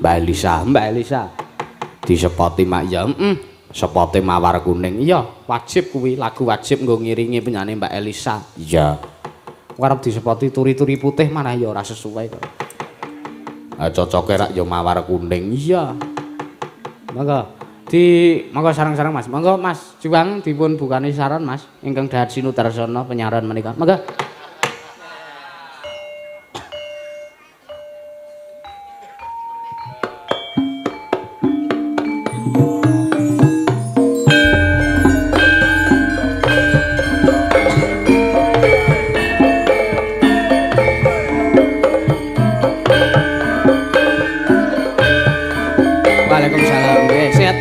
Mbak Elisa. Disepoti mak ya, sepote mawar kuning. Iya, wajib kuwi, lagu wajib nggo ngiringi penyanyi Mbak Elisa. Iya. Arep disepoti turi-turi putih mana ya ora sesuai kok. Cocoke rak ya mawar kuning. Iya. Monggo sareng-sareng Mas. Monggo Mas Juang dipun bukani saron Mas ingkang Dahat Sinudarsono penyaran menika. Monggo. Waalaikumsalam. Nggih, sehat.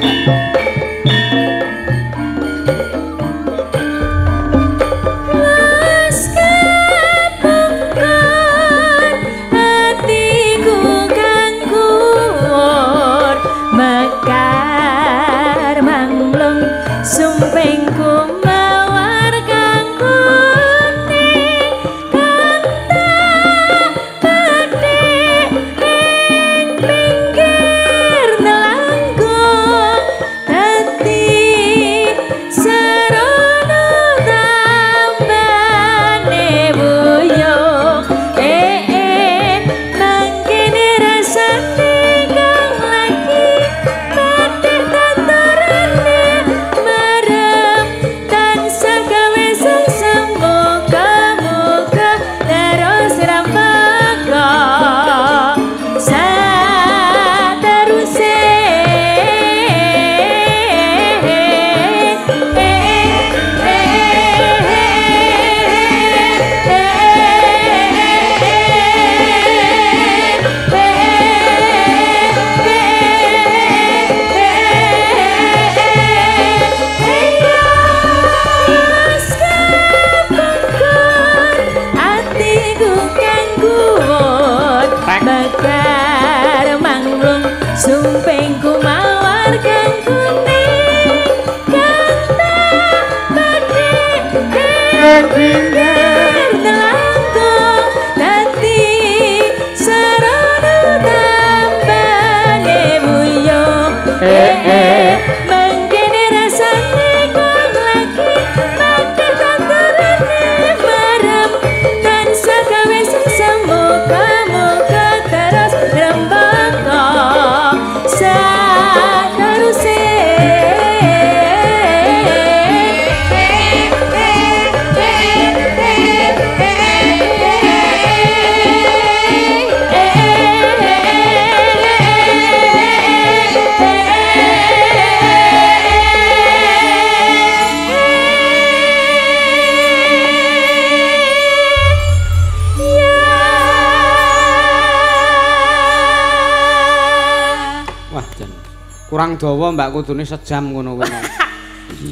Kurang dawa Mbak kudune sejam ngono kuwi.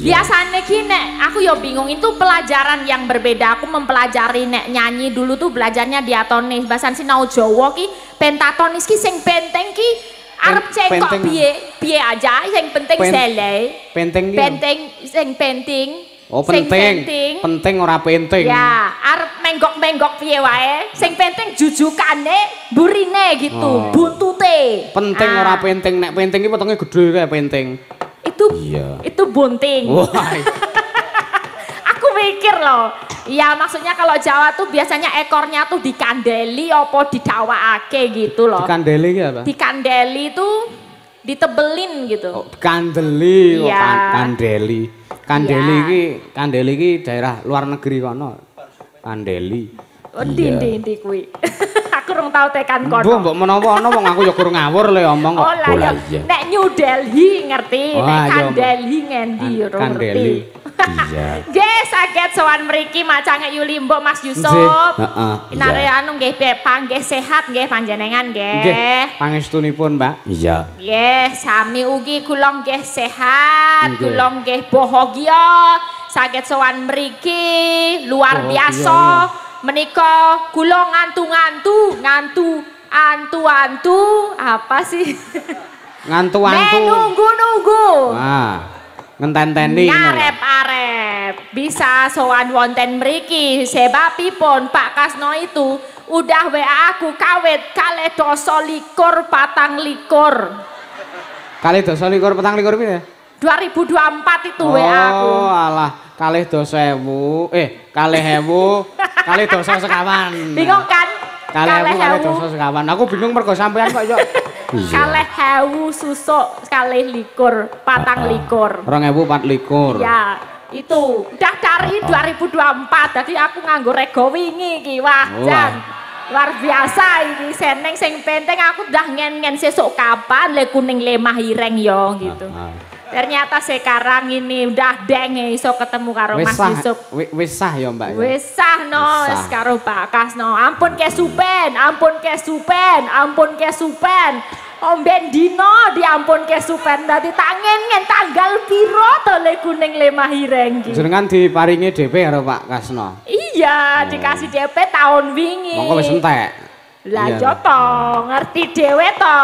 Biasane ki nek aku ya bingung itu pelajaran yang berbeda. Aku mempelajari nek nyanyi dulu tuh belajarnya diatonis. Bahasan sinau Jawa ki pentatonis ki sing penting ki arep cengkok piye aja sing penting sele. Penting sing penting. Oh penting. Penting ora penting. Ya, arep menggok-menggok piye wae. Sing penting jujukane, burine gitu, buntute. Penting ora penting, nek penting iki potongnya gede kayak penting. Itu bunting. Aku mikir loh. Ya maksudnya kalau Jawa tuh biasanya ekornya tuh dikandeli apa didawakake gitu loh. Dikandeli iki apa? Dikandeli tuh ditebelin gitu. Oh, kandeli, ya. Kandeli. Kandeli iki daerah luar negeri kono. Kandeli. Oh, ndi kuwi. Aku urung tau tekan kono. Mbok menawa ana wong aku ya kurang ngawur le omong kok. Oh lah ya. Nek New Delhi ngerti, nek Kandeli ngendi ya Kandeli. Iya. Nggih, saged sowan mriki macange Yuli Mbok Mas Yusuf. Nare anu nggih panggih sehat nggih panjenengan nggih. Nggih, pangestunipun, Mbak. Iya. Nggih, sami ugi kula nggih sehat, kula nggih bahagia. Saged sowan mriki luar biasa. Menika kula ngantu-antu apa sih? Ngantu-antu. Nunggu-nunggu. Nah. ngenteni ngarep-arep bisa sowan wonten mriki sebabipun Pak Kasno itu udah WA aku kawit kalih doso likur patang likur kalih doso likur patang likur pire 2024 itu WA aku oh alah kalih doso ewu kalih ewu kalih doso sekawan bingung kan kalih doso sekawan aku bingung mergo sampean kok yo kalih hewu susuk kalih likur patang likur 2024 ya itu udah dari 2024 jadi aku nganggo rego wingi ki wah jan luar biasa ini seneng sing penting aku udah ngen-ngen sesuk kapan le kuning lemah ireng yo gitu ternyata sekarang ini udah denge iso ketemu karo Mas Yusuf wis sah ya Mbak wis sah no wis karo Pak Kasno ampun kesupen omben dino diampun kesupen dadi tangen tanggal piro to le kuning lemah ireng iki jenengan diparingi DP karo Pak Kasno iya dikasih DP tahun wingi mongko wis entek lah joto ngerti dhewe to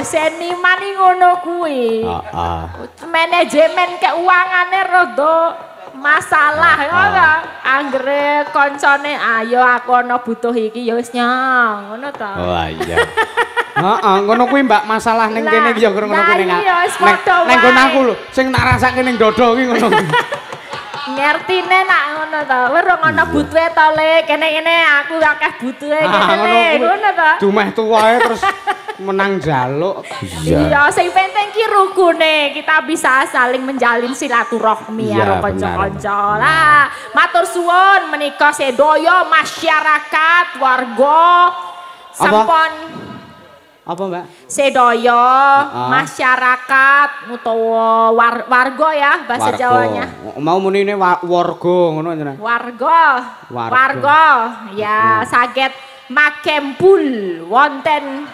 seniman ngono kuwi manajemen keungangane rada masalah ngono anggere koncone ayo aku ana butuh iki ya wis nyang ngono to oh iya heeh ngono kuwi Mbak masalah ning kene iki ya ngono kuwi ning nggon aku lho sing tak rasake ning dodo iki ngono ngertine nak ngono to werong ana butuhe to le kene-kene aku akeh butuhe kene ngono to dumeh tuwae terus menang jaluk iya sing penting ki rukune kita bisa saling menjalin silaturahmi karo kanca-kanca lah matur suwun menika sedaya masyarakat warga sampun apa Mbak? Sedaya masyarakat utawa warga ya bahasa Jawanya. Mau munine warga ngono jenengan. Warga. Ya saged makempul wonten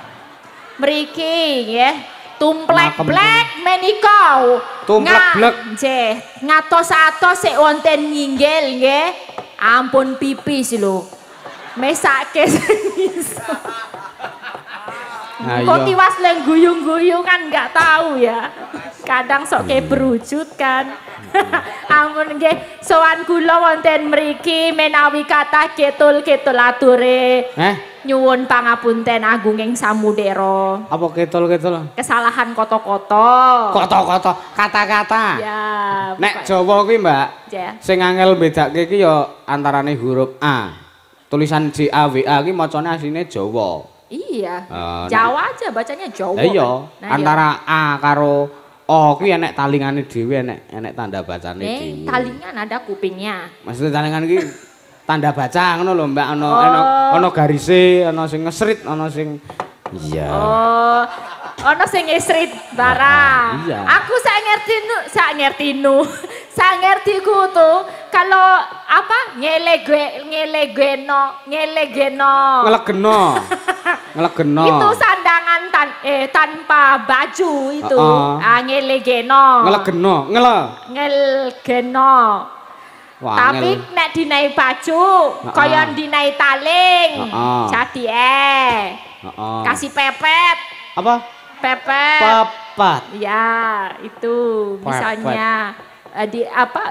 mriki nggih. Tumplek blek menika. Tumplek blek. Nggih, ngatos-atos sik wonten nginggil nggih. Ampun pipis lho. Mesake iso. Kok tiwas leng guyung-guyung kan nggak tahu ya. Kadang sok kayak berwujud kan. Ampun nggih, sowan kula wonten mriki menawi kathah ketul-ketul ature. Nyuwun pangapunten agunging samudera. Apa ketul-ketul? Kesalahan kata-kata. Kata-kata. Ya. Nek Jawa kuwi, Mbak. Sing angel bedake iki ya antarane huruf A. Tulisan J A W A iki macane asline Jawa. Iya, Jawa aja bacanya Jawa. Iya, antara A karo O kuwi enek talingane dhewe enek tanda bacane dhewe. Talingan ada kupingnya. Maksudnya talingan iki tanda baca ngono lho Mbak, ana garise, ana sing ngesrit, ana sing iya. Oh. Ana sing ngesrit barang. Iya. Aku sak ngertinu. Sak ngertiku tuh kalau apa ngelegeno. Ngelegeno. Itu sandangan tanpa baju itu. Ngelegeno. Ngelegeno. Tapi nek dinai baju, kaya dinai taling. Jadi kasih pepet. Apa? Pepet. Papat. Ya, itu misalnya di apa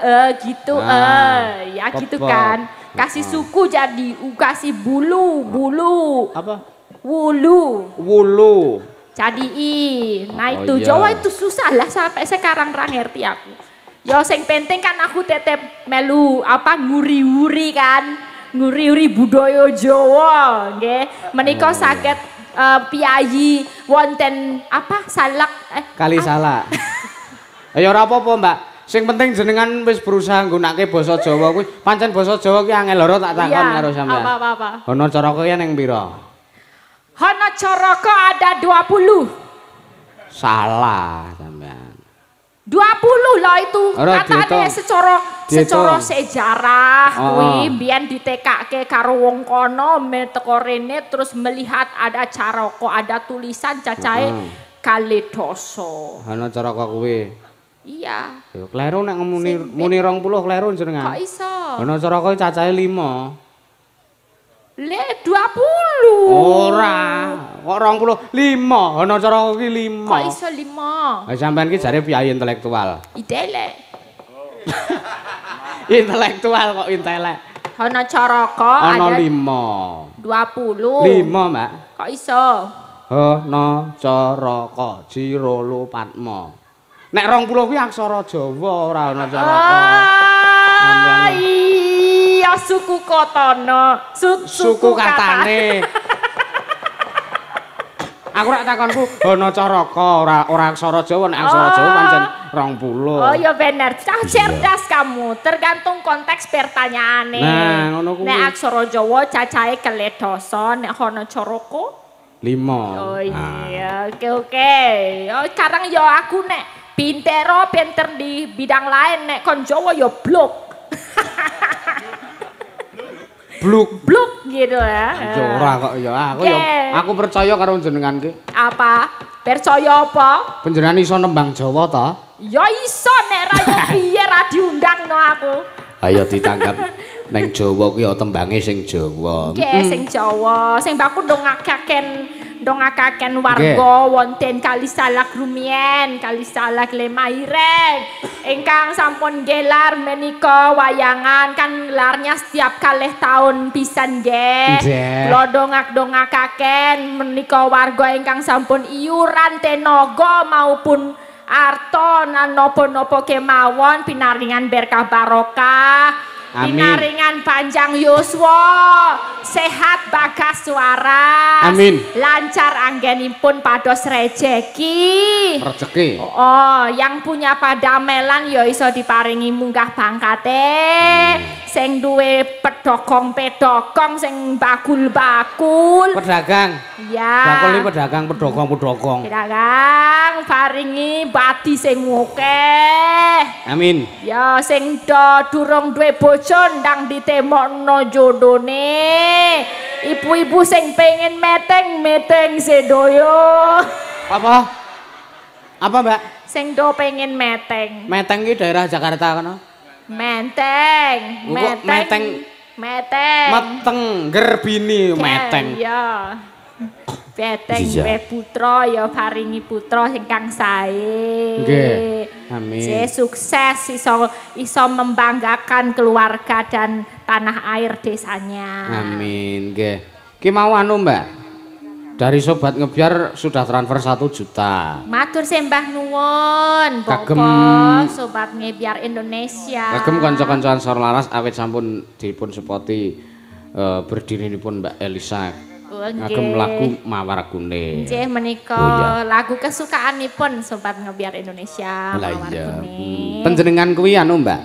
gitu ya gitu kan. Kasih suku jadi kasih bulu. Apa? Wulu. Jadi Nah itu Jawa itu susah lah sampai sekarang ra ngerti aku. Ya sing penting kan aku tetep melu apa nguri-uri kan. Nguri-uri budaya Jawa nggih. Menika saged piyayi wonten apa salak kali salak. Ya ora apa-apa, Mbak. Sing penting jenengan wis berusaha nggunakake basa Jawa kuwi. Pancen basa Jawa ki angel loro tak takon karo sampean. Apa. Ana caraka ki ning pira? Ana caraka ada 20. Salah sampean. 20 lah itu katanya secara sejarah kuwi mbiyen ditekake karo wong kono teko rene terus melihat ada caraka ada tulisan cacahe kalih dosa. Ana caraka kuwi. Iya. Ya kleru nek muni 20 kleru jenengan. Kok iso? Ana caraka cacahe 5. Le 20. Ora. kok 25 ana cara iki 5. Kok iso 5? Ha sampean ki jare piyayi intelektual. Intelek. Intelektual kok intelek. Ana caraka Ana ada 5. 20. 5, Mbak. Kok iso? Ana caraka Jirolo Patma. Nek 20 kuwi aksara Jawa ora ana caraka. Iya suku Kotono. Suku katane. Aku rak takonku ana caraka ora aksara Jawa nek aksara Jawa pancen 20. Oh ya bener, cerdas kamu. Tergantung konteks pertanyaane. Nah, ngono kuwi. Nek aksara Jawa cacahe keledoso, nek ana caraka 5. Oh iya, oke. Oh sekarang ya aku nek pinter di bidang lain nek kon Jawa ya blok. Bluk gitu ya. Ya ora kok ya. Aku percaya karo jenengan ki. Apa? Percaya apa? Panjenengan iso nembang Jawa ta? Ya iso nek ra yo piye ra diundangno aku. Ayo ditangkap neng Jawa kuwi ya tembange sing Jawa. Nggih sing Jawa, sing baku dongakaken warga wonten Kalisalak rumien, Kalisalak Lemaireng. Ingkang sampun gelar menika wayangan kan gelarnya setiap kalih tahun pisan nggih. Kula dongakaken menika warga ingkang sampun iuran tenaga maupun arto napa-napa kemawon pinaringan berkah barokah. Amin. Pinaringan panjang yuswa, sehat bagas waras. Amin. Lancar anggenipun pados rejeki. Rezeki. Oh, yang punya padamelan ya iso diparingi munggah pangkate. Sing duwe pedokong sing bakul-bakul. Pedagang. Ya. Bakul pedagang pedokong. Pedagang paringi bati sing akeh. Amin. Ya sing durung duwe bojo ndang ditemokno jodone. Ibu-ibu sing pengen meteng sedoyo. Apa, Mbak? Sing do pengen meteng. Meteng ki daerah Jakarta kono. Meteng. Meteng, gerbini meteng. Iya. Beteng we putra ya paringi putra ingkang sae. Nggih. Amin. Sukses iso membanggakan keluarga dan tanah air desanya. Amin, nggih. Ki mau anu, Mbak. Dari sobat ngebiar sudah transfer 1 juta. Matur sembah nuwun, Kagem sobat ngebiar Indonesia. Kagem kanca-kancaan Sorlaras awet sampun dipun sepoti berdinipun Mbak Elisa. Kagem lagu Mawar Kuning. Nggih menika lagu kesukaanipun sobat ngebiar Indonesia Mawar Kuning. Panjenengan kuwi anu, Mbak.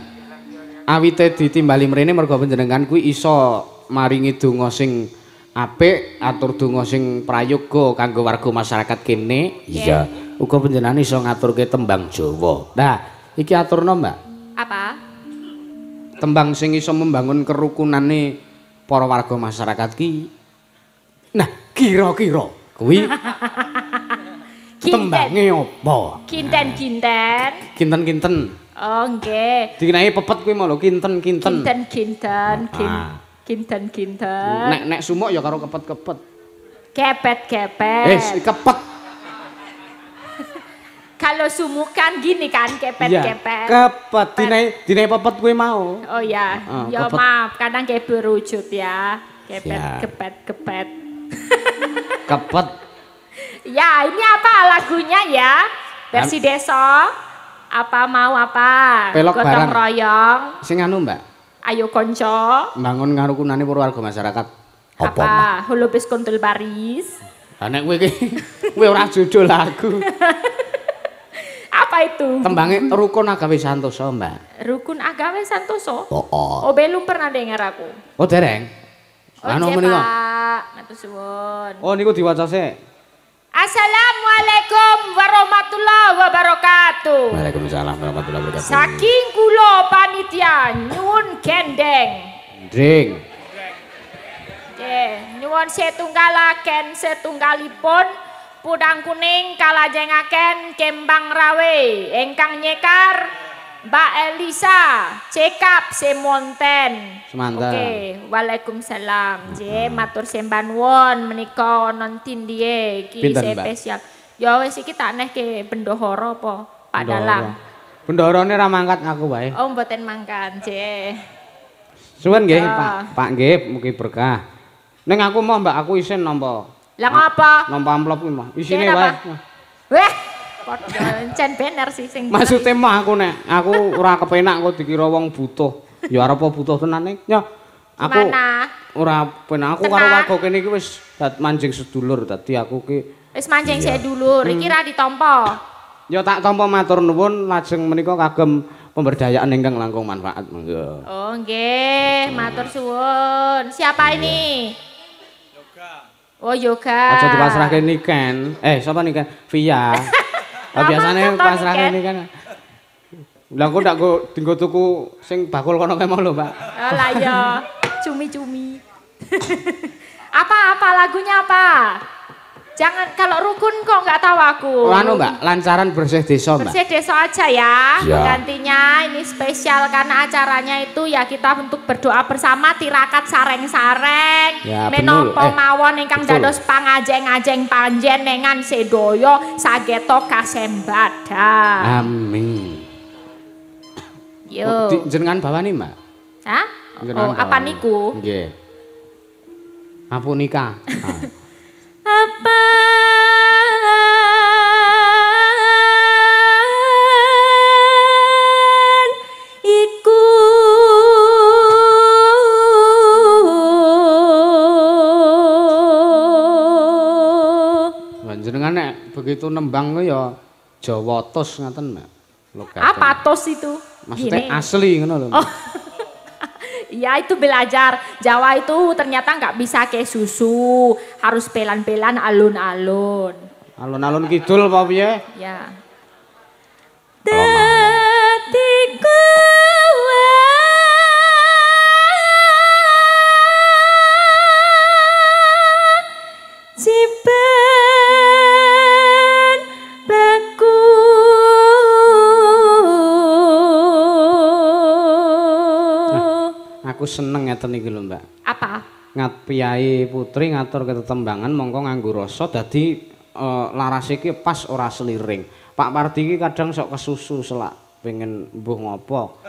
Awite ditimbali mrene mergo panjenengan kuwi iso maringi donga sing apik, atur donga sing prayoga kanggo warga masyarakat kene. Iya. Uga panjenengan iso ngaturke tembang Jawa. Nah, iki aturno, Mbak. Apa? Tembang sing iso membangun kerukunane para warga masyarakat ki. Nah, kira-kira kuwi tembange apa? Kinten-kinten. Kinten-kinten. Oh, nggih. Dikenahi pepet kuwi mau lho, kinten-kinten. Kinten-kinten. Nek sumuk ya karo kepet-kepet. Kepet-kepet. Kepet. Kalau sumukan gini kan kepet-kepet. Kepet dinae pepet kuwi mau. Oh ya. Ya maaf, kadang kayak berwujud ya. Kepet-kepet. Kepet. Ya, ini apa lagunya ya? Versi desa. Apa mau apa? Pelok gotong barang. royong. Sing anu, Mbak. Ayo konco. Bangun ngarukunane para warga masyarakat. Apa? Holobis kontul baris. Lah nek kowe iki kowe ora judul lagu. Apa itu? Tembange Rukun Agawe Santoso, Mbak. Rukun Agawe Santoso? Oh. Belum pernah dengar aku. Oh, dereng. Anu menika. Pak, matur suwun. Oh, niku diwaca sik. Assalamualaikum warahmatullahi wabarakatuh. Waalaikumsalam warahmatullahi wabarakatuh. Saking kula panitia nyuwun gendeng. Dring. Nggih, nyuwun setunggalipun pudang kuning kalajengaken kembang rawe ingkang nyekar Mbak Elisa, cekap semonten. Semanten. Oke, waalaikumsalam. Matur sembah nuwun menika wonten tindie iki spesial. Ya wis iki tak nehke bendahara apa Pak Dalang. Bendaharane ra mangkat aku wae. Oh mboten mangkat, Suwun nggih, Pak nggih mugi berkah. Ning aku mau Mbak aku isin nampa. Lah ngapa? Nampa amplop kuwi mah. Isine wae. Weh, padha encen bener sih sing. Maksude mah aku nek aku ora kepenak kok dikira wong butuh. Ya arep butuh tenan ning. Ya. Aku ora penak aku karo warga kene iki wis manjing sedulur dadi aku ki wis manjing sedulur. Iki ra ditampa. Ya tak tampa matur nuwun lajeng menika kagem pemberdayaan ingkang langkung manfaat monggo. Oh nggih, matur suwun. Siapa ini? Yoga. Oh Yoga. Aja dipasrahke Niken. Sapa Niken? Via. Biasane pasrahke Niken. Lah kok ndak kok dinggo tuku sing bakul kono kae mau lho, Pak. Lah ya, cumi-cumi. Apa lagunya apa? Jangan kalau rukun kok nggak tahu aku. Anu Mbak, lancaran bersih desa Mbak. Bersih desa aja ya. Gantinya ini spesial karena acaranya itu ya kita untuk berdoa bersama tirakat sareng-sareng. Ya, menapa mawon ingkang dados pangajeng-ajeng panjenengan sedoyo sageto kasembada. Amin. Yo. Jenengan bawani Mbak? Hah? Oh, apa niku? Nggih. Apa nikah? Apa iku jenengan nek begitu nembang ya Jawa tos ngaten Mbak. Apa tos itu? Maksudnya asli ngono lho. Oh. Ya itu belajar Jawa itu ternyata nggak bisa kayak susu, harus pelan-pelan alun-alun. Alun-alun kidul apa piye? Ya. Aku seneng ngeten iki lho Mbak. Apa? Ngat piyai putri ngatur ketetembangan mongko nganggo rasa dadi laras iki pas ora seliring. Pak Pardi iki kadang sok kesusu selak pengen mbuh ngopo.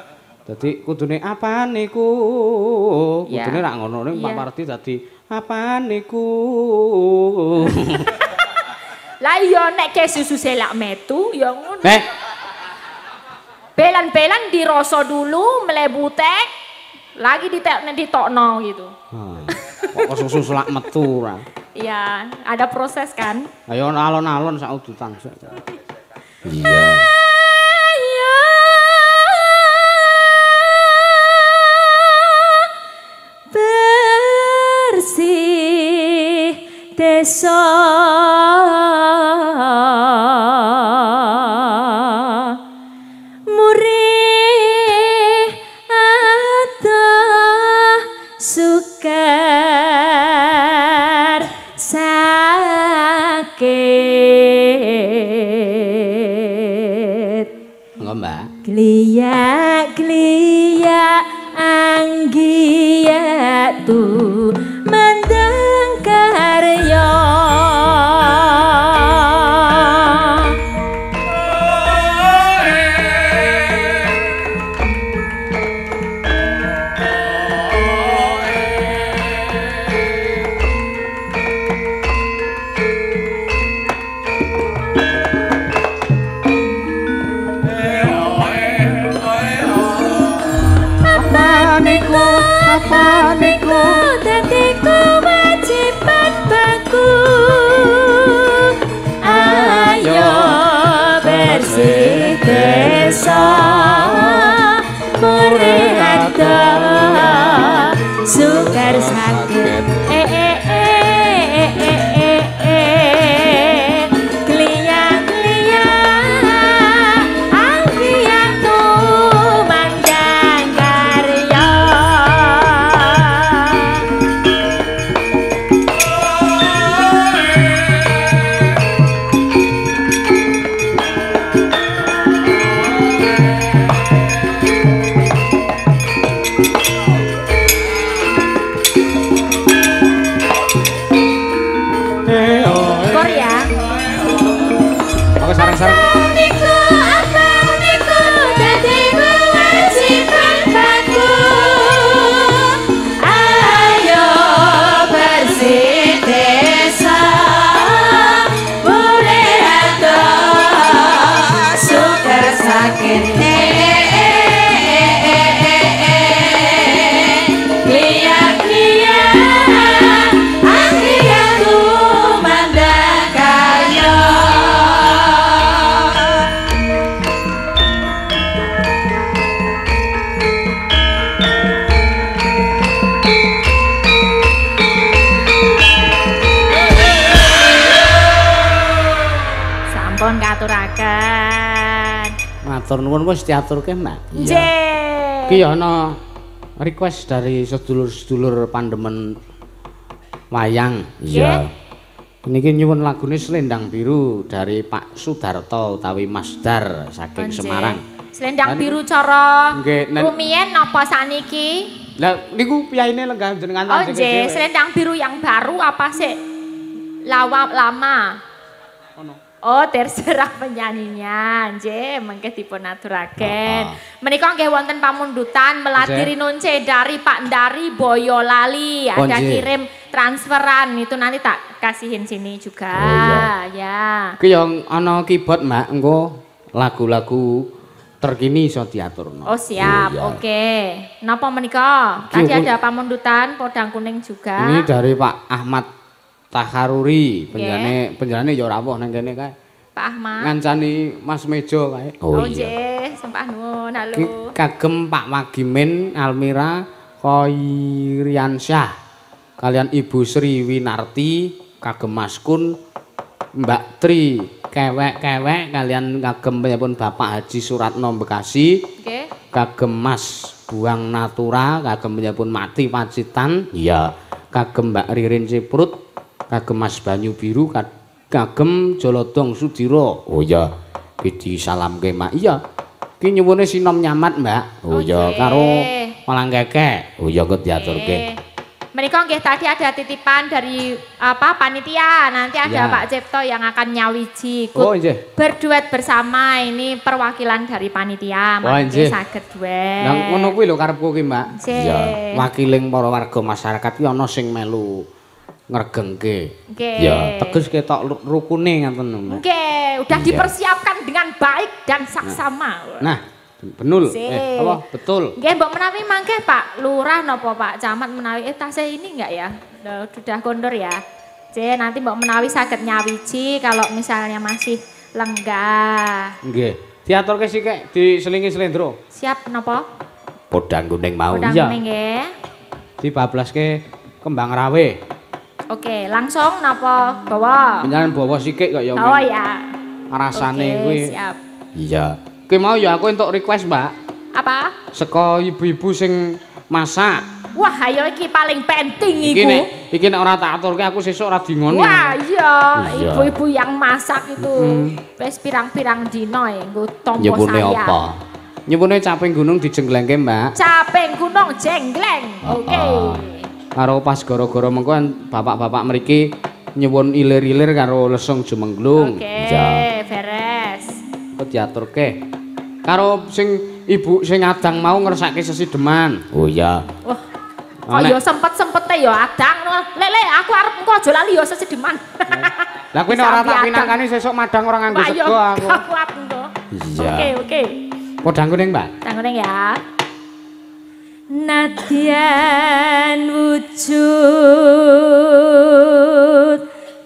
Dadi kudune apa niku? Kudune rak ngono ning Pak Pardi dadi apa niku? Lah iya nek ke susu selak metu ya ngono. Pelan-pelan dirasa dulu mlebu tek. Lagi ditokno gitu. Kok susu selak metu ora? Iya, ada proses kan? Ayo alon-alon sak udutan. Iya. Bersih desa sukar sakit Mbak glia anggia tu mandang karya sukar sakit glia anggia tu mandang karya pasar. Apa niku dadi kewajiban aku. Ayo bersih desa, boleh ada suka sakit. Aturaken. Matur nuwun wis diaturke, Mbak. Nggih. Ki ana request dari sedulur-sedulur pandemen wayang. Iya. Niki nyuwun lagune Selendang Biru dari Pak Sudarto utawi Mas Dar saking Semarang. Selendang Biru cara nggih rumiyin napa saniki? Lah niku piyaine lenggah jenengan Oh nggih, Selendang Biru yang baru apa sih? Lama. Ono. Oh, terserah penyanyinya, nggih, mengke dipun aturaken. Menika nggih wonten pamundutan Melati Rinunce dari Pak Ndari Boyolali. Ada kirim transferan itu nanti tak kasihin sini juga. Oh, iya. Ya. Ki yang ana keyboard, Mbak, engko lagu-lagu terkini iso diaturno. Oh, siap. Oke. Napa menika? Tadi ada pamundutan Podang Kuning juga. Ini dari Pak Ahmad Taharuri, penjarane ya rawuh nang kene kae. Pak Ahmad. Ngancani Mas Mejo kae. Oh nggih, sembah nuwun. Halo. Kagem Pak Wagimin Almira Khoiriansyah kalian Ibu Sri Winarti kagem Mas Kun Mbak Tri kewek-kewek kalian kagem pun Bapak Haji Suratno Bekasi. Nggih. Kagem Mas Buang Natura kagem pun Mati Pacitan. Iya. Kagem Mbak Ririn Ciprut kagem Mas Banyu Biru kagem Jolodong Sudiro. Oh iya, iki salamke Mak. Iya. Ki nyuwune sinom nyamat, Mbak. Oh iya, karo Malanggeke. Oh iya kok diaturke. Menika nggih tadi ada titipan dari panitia. Nanti ada Pak Cipto yang akan nyawiji berduet bersama. Ini perwakilan dari panitia. Mangke saged duet. Lah ngono kuwi lho karepku ki, Mbak. Iya. Wakiling para warga masyarakat ki ana sing melu ngregengke. Ya, teges ketok rukune ngoten. Nggih, udah dipersiapkan dengan baik dan saksama. Nah, benul. Apa? Betul. Nggih, mbok menawi mangke Pak Lurah napa Pak Camat menawi tasih ini enggak ya? Sudah kondur ya. Nanti mbok menawi saged nyawiji kalau misalnya masih lenggah. Nggih. Diaturke sik diselingi slendro. Siap napa? Podang Kuning mau. Podang Kuning nggih. Dibablaske kembang rawe. Oke, langsung napa bawa? Panjenengan bawa sikik kok ya. Oh ya. Rasane kuwi. Siap. Iya. Kuwi mau ya aku entuk request, Mbak. Apa? Saka ibu-ibu sing masak. Wah, ayo iki paling penting iku. Iki nek ora tak aturke aku sesuk ora dingoni. Wah, iya. Ibu-ibu yang masak itu wis pirang-pirang dina nggo tampa saya. Nyebune apa? Nyebune caping gunung dijenglengke, Mbak. Caping gunung jenggleng. Oke. Karo pas gara-gara mengko bapak-bapak mriki nyuwun ilir-ilir karo lesung jumenglung. Oke, beres. Kok diaturke. Karo sing ibu sing adang mau ngersake sesideman. Oh iya. Wah. Kok ya sempet-sempete ya adang. Lele, aku arep engko aja lali ya sesideman. Lah kuwi nek ora tak pinangkani sesuk madang ora nganggo sego aku. Kuat engko. Iya. Oke. Podang Kuning, Mbak. Podang Kuning ya. Nadyan wujud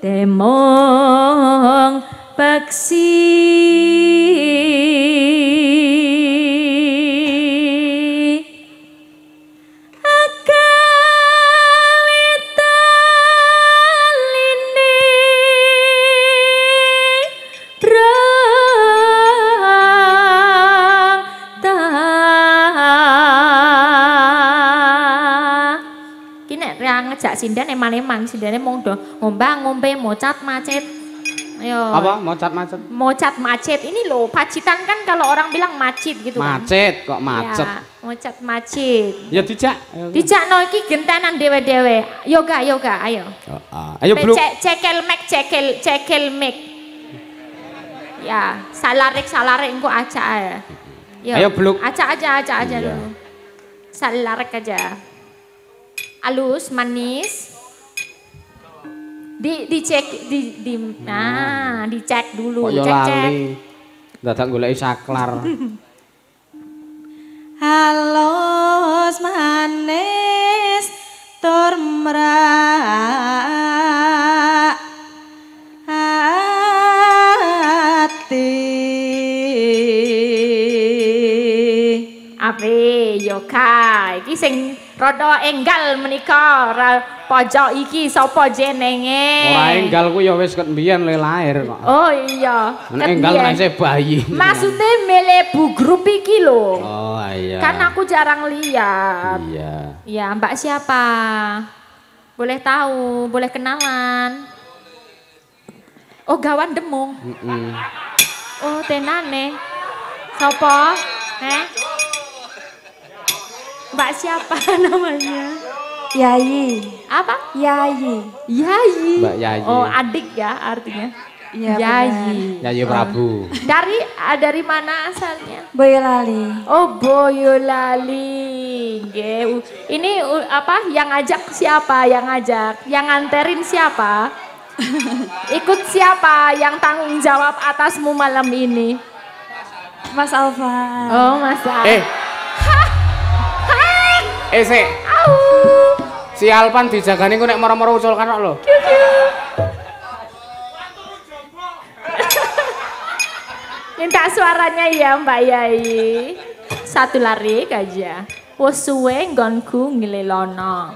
temong peksi ngejak sinden eman-eman sindene mung do ngombang ngombe mocat macet. Ayo. Apa mocat macet? Mocat macet. Ini loh Pacitan kan kalau orang bilang macet gitu kan. Macet kok macet. Ya, mocat macet. Ya dijak. Dijak no iki gentenan dewe-dewe. Yoga ayo. Ayo bro. Cekel mic. Ya, salarik engko aja ya. Ayo, Bluk. Aja aja Iya. dulu. Salarik aja. Halus, manis. Dicek nah, dicek dulu, Kok yo cek. lali. Dadak goleki saklar. Halus manis tur mrak ati Ape yo kae iki sing rada enggal menika pojok iki sapa jenenge? Ora enggal ku ya wis ket mbiyen le lahir kok. Oh iya. Nek enggal nek isih bayi. Maksudnya melebu grup iki lho. Oh iya. Kan aku jarang lihat. Iya. Ya, Mbak siapa? Boleh tahu, boleh kenalan. Oh, Gawan Demung. Oh, tenane. Sopo? Mbak siapa namanya? Yayi Apa? Yayi Yayi. Mbak Yayi. Oh, adik ya artinya. Iya, Yayi. Yayi Prabu. Dari mana asalnya? Boyolali. Oh, Boyolali. Nggih. Ini apa? Yang ngajak siapa? Yang ngajak? Yang nganterin siapa? Ikut siapa yang tanggung jawab atasmu malam ini? Mas Alfa. Oh, Mas. Sik. Au. Si Alpan dijagani ku nek moro-moro usul kan lho. Minta suaranya ya Mbak Yayi. Satu lari aja. Wes suwe nggonku ngelelono.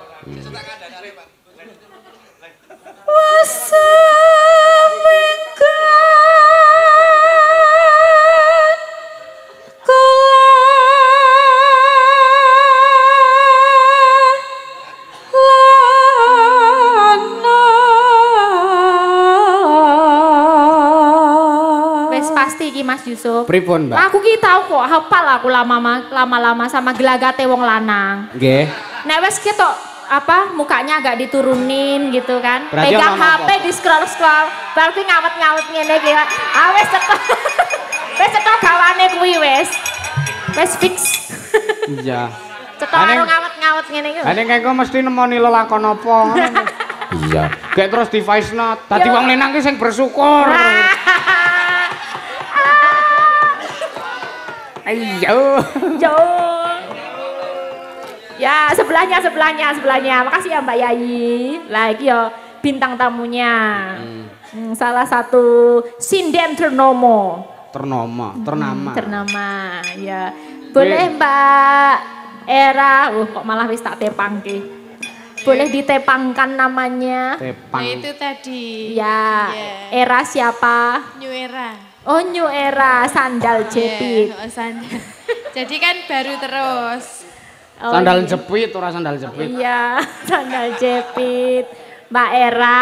Mas Yusuf. Pripun, Mbak? Aku ki tau kok hafal aku lama-lama sama gelagate wong lanang. Nggih. Nek wis ketok apa mukanya agak diturunin gitu kan. Berarti Pegang ono HP apa? di scroll berarti ngawet-ngawet ngene iki. Ah wis teko. Wis teko gawane kuwi wis. Wis fix. Iya. Teko karo ngawet-ngawet ngene iki. Lah nek engko mesti nemoni lelakon apa. Iya. Gek terus di voice note. Dadi wong lenang ki sing bersyukur. Ayo. Yo. Ya, sebelahnya. Makasih ya Mbak Yayi. Lah iki yo bintang tamunya. Salah satu sinden ternama. Ternama. Ya. Boleh Mbak Era. Kok malah wis tak tepangke. Boleh ditepangkan namanya? Tepang. Nah, itu tadi. Ya. Era siapa? New Era. Oh, New Era, sandal jepit. Oh, sandal. Jadi kan baru terus. Oh, Sandal iya. jepit ora sandal jepit. Iya, sandal jepit. Mbak Era,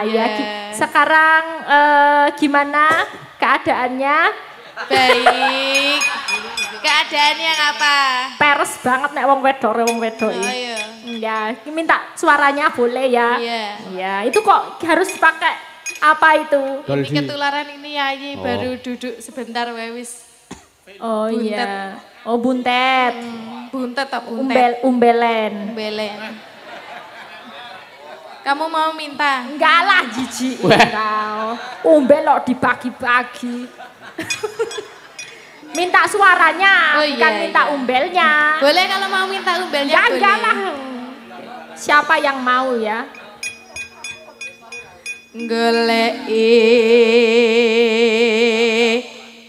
ya sekarang gimana keadaannya? Baik. Keadaannya apa? Peres banget nek wong wedok Oh iki. iya. Ya, minta suaranya boleh ya. Iya. Ya, itu kok harus pakai apa itu? Ini ketularan ini Yayi baru duduk sebentar wewis. Oh Buntet. iya. Oh buntet. Buntet atau buntet? Umbelen. Belen. Kamu mau minta? Enggak lah jijik kau. Umbel kok dibagi-bagi. Minta suaranya, Oh, iya, bukan minta iya. umbelnya. Boleh kalau mau minta umbelnya boleh. Enggak lah. Siapa yang mau ya? Goleki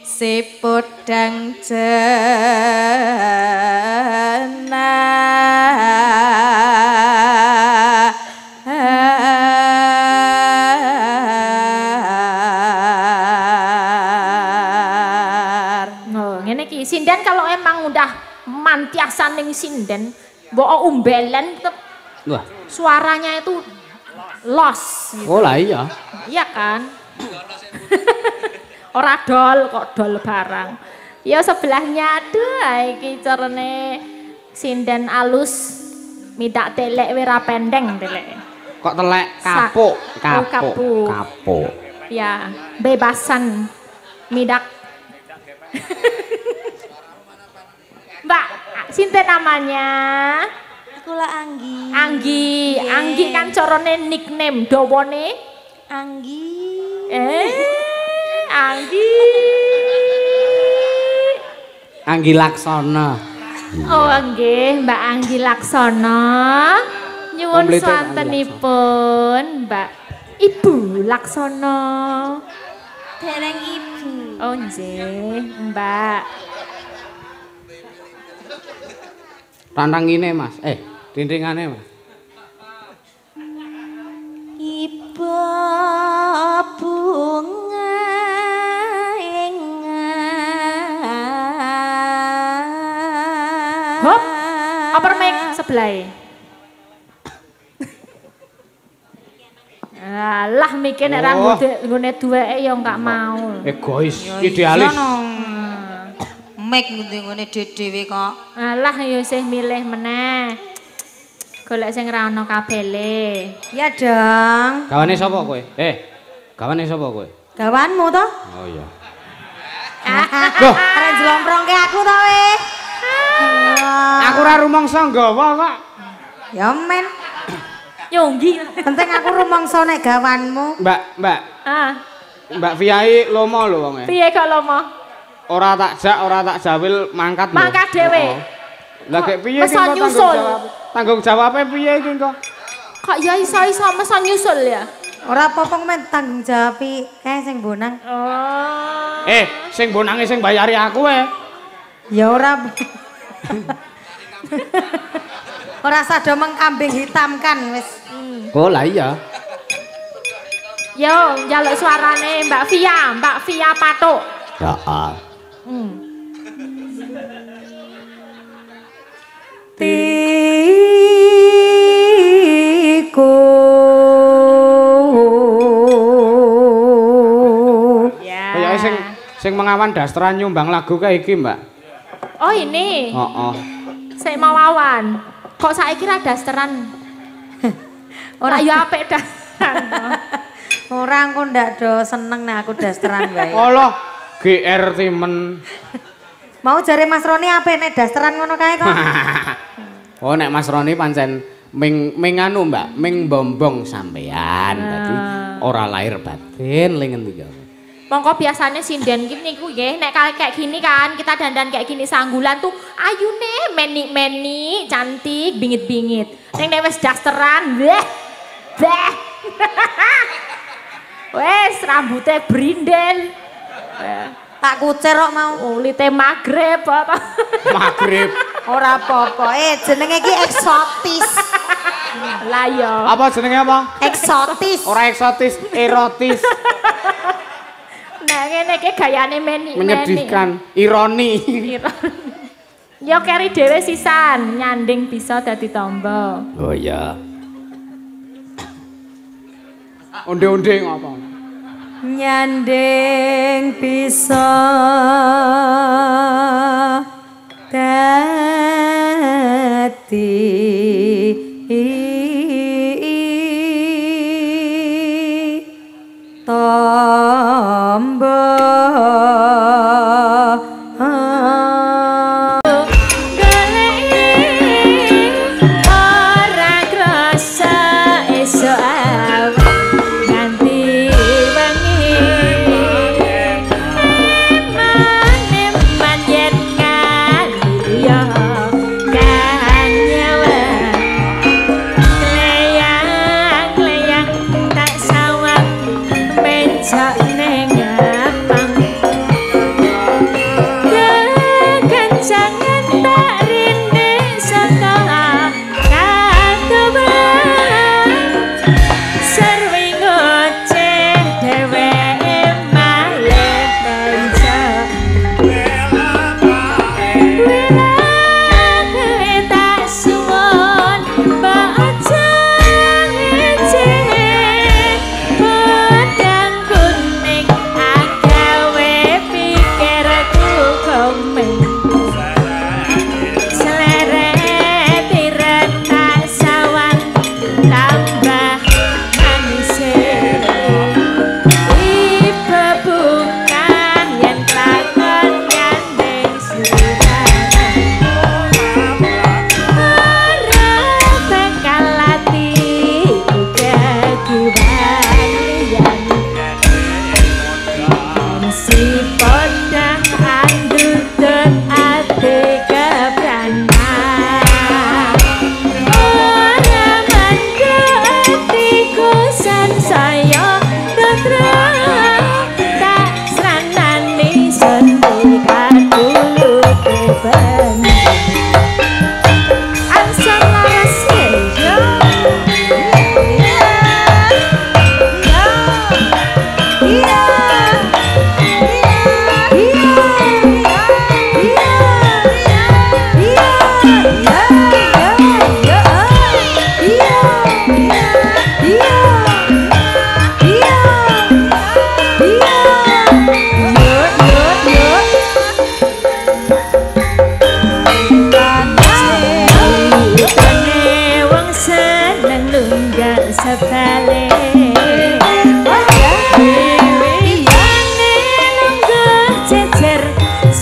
si podang jenar. Oh, ngene iki. Sinden kalau emang udah mantiasan ning sinden, mbok umbelen tetep Wah. suaranya itu los. Gitu. Oh lah iya. Iya kan? Ora dol kok dol barang. Ya sebelahnya aduh iki carane sinden alus minta telek wira pendeng telek. Kok telek kapuk, kapuk. kapuk. Ya, bebasan. Midak. Mbak, sinten namanya? Kula Anggi. Anggi kan corone nickname dawane Anggi. Anggi. Anggi Laksana. Oh nggih, Mbak Anggi Laksana. Nyuwun Komplite swantenipun, Mbak Ibu Laksana. Dereng ibu. Oh nggih, Mbak. Tantangine Mas. Dindingane Mas. Ibu bunga Hop, upper mic sebelah. Alah mikir nek ra nggone duweke ya enggak mau. Egois, idealis. Mek ngene dhewe kok. Alah ya sih milih meneh. Golek sing ra ono kabele. Ya dong. Gawane sapa kowe? Gawane sapa kowe? Gawanmu to? Oh iya. Loh, arek njlomprongke aku to we. Aku ora rumangsa nggawa kok. Ya men. Yonggi. Penting aku rumangsa nek gawanmu. Mbak. Ah, Mbak Viai lomo lho wonge. piye kok lomo? Ora tak jawil mangkat lho. Mangkat dhewe. Lah gek piye Masa kok nyusul? Tanggung jawabe piye iki kok? Kok ya iso-iso mesa nyusul ya? Ora apa-apa men tanggung jawab kae sing bonang. Oh. Sing bonange sing bayari aku Ya ora. Ora sado mengkambing hitam kan wis. Oh lah iya. Yo, njaluk suarane Mbak Via Patuk. Heeh. Tiku Ya. Kaya sing mengawan dasteran nyumbang lagu kayak iki, Mbak. Oh ini. Heeh. Saya mau wawan. Kok saiki ra dasteran? Ora ya apik dasteran. ora engko ndak do seneng nek aku dasteran wae. Allah, GR timen. Mau jare Mas Roni apik nek dasteran ngono kae kok. Oh nek Mas Roni pancen ming anu Mbak, ming bombong sampean. Dadi ora lahir batin ling ngendi kok. Mongko biasanya sinden gini ku nggih, nek kayak gini kan kita dandan kayak gini sanggulan tuh ayune meni cantik bingit-bingit. Nek wis dasteran, beh. Wes rambutnya brinden. Tak kucer kok mau. Ulite magrib apa? Magrib. Ora apa-apa. Jenenge iki eksotis. Lah ya. Apa jenenge apa? Eksotis. Ora eksotis, erotis. Nah ngene iki gayane meni. Menyedihkan, ironi. Ya keri dhewe sisan, nyanding bisa dadi tamba. Oh iya. Onde-onde ngapa? Nyanding bisa dadi tamba. Nganti wengi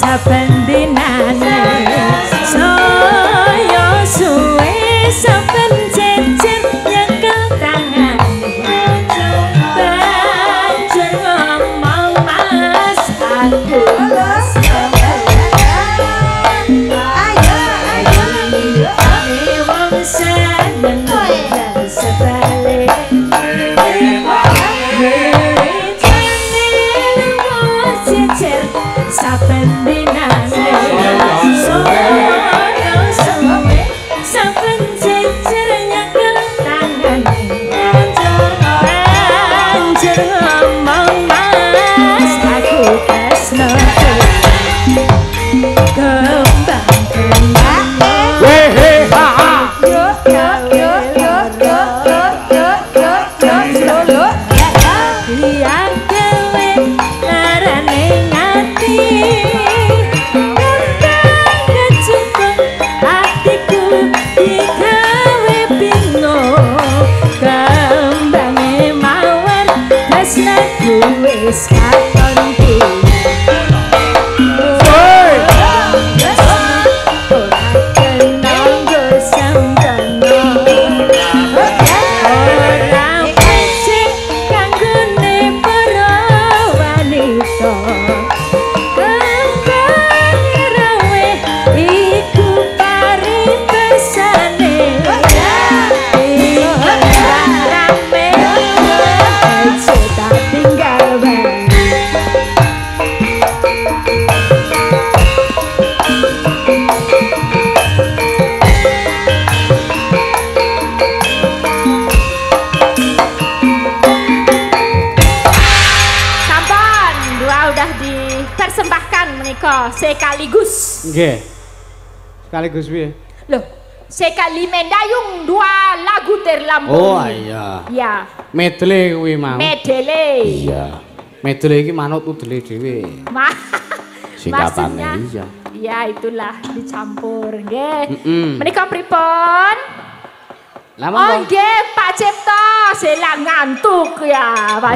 saben dinane saya suwe saben jejer nyekel tangane banjur ngomong mas aku wong seneng sebalik saben dinane sono suwe saben jejer nyekel tangane banjur ngomong mas aku tresno kembang Wehe ha ha. yang dewe larane ngati kembang kecubung hatiku digawe bingung kembange mawar tresnaku wis katonku sekaligus. Nggih. Sekaligus piye? Loh, sekali mendayung dua lagu terlampau. Oh iya. Ya. Medley kuwi mau. Medley. Iya. Medley iki manut udele dhewe. Singkatane iya. Ya itulah dicampur nggih. Menika pripun? Lah monggo. Oh nggih Pak Cipto, sela ngantuk ya. Pak